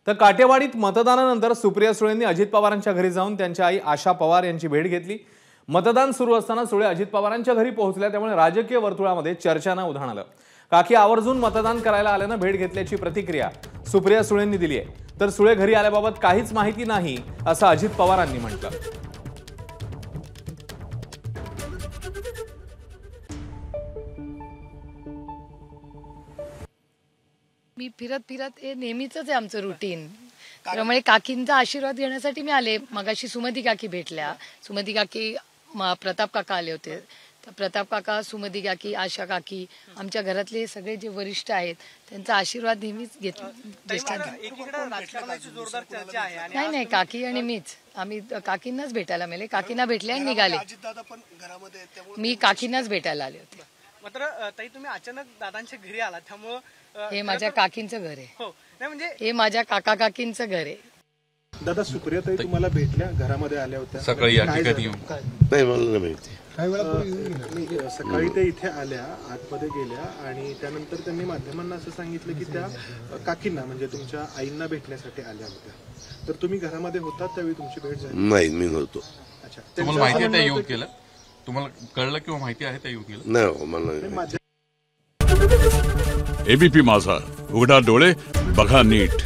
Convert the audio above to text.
तर काटेवाडीत मतदानानंतर सुप्रिया सुळेंनी अजित पवारांच्या घरी जाऊन त्यांच्या आई आशा पवार यांची भेट घेतली। मतदान सुरू असताना सुळे अजित पवारांच्या घरी पोहोचल्या, त्यामुळे राजकीय वर्तुळामध्ये चर्चांना उधाण आलं। काकी आवर्जून मतदान करायला आल्यानं भेट घेतल्याची प्रतिक्रिया सुप्रिया सुळेंनी दिली आहे। तर सुळे घरी आल्याबाबत काहीच माहिती नाही असं अजित पवारांनी म्हटलं। मी फिरत फिरत हे नेहमीच आहे आमचं रुटीन। त्यामुळे काकींचा आशीर्वाद घेण्यासाठी मी आले। मगाशी सुमती काकी भेटल्या। सुमती काकी प्रताप काका आले होते। तर प्रताप काका, सुमती काकी, आशा काकी, आमच्या घरातले सगळे जे वरिष्ठ आहेत त्यांचा आशीर्वाद नेहमीच घेतला। नाही नाही, काकी आणि मीच, आम्ही काकींनाच भेटायला मिळाले। काकींना भेटले आणि निघाले। मी काकींनाच भेटायला आले होते। मात्र ताई तुम्ही अचानक दादांच्या घरी आला, त्यामुळे हे माझ्या काकींचं घर आहे। हो नाही म्हणजे हे माझ्या काका काकींचं घर आहे। दादा, सुप्रिया ताई तुम्हाला भेटल्या, घरामध्ये आल्या होत्या सकाळी या ठिकाणी येऊन नाही, मला नाही माहिती। सकाळी ते इथे आल्या, आतमध्ये गेल्या आणि त्यानंतर त्यांनी माध्यमांना असं सांगितलं की त्या काकींना म्हणजे तुमच्या आईंना भेटण्यासाठी आल्या होत्या। तर तुम्ही घरामध्ये होता त्यावेळी तुमची भेट झाली? नाही, मी नव्हतो। अच्छा, तुम्हाला माहिती आहे त्या येऊन केलं? तुम्हाला कळलं किंवा माहिती आहे त्या येऊन केलं? नाही हो, मला नाही माहिती। एबीपी माझा, उघडा डोळे बघा नीट।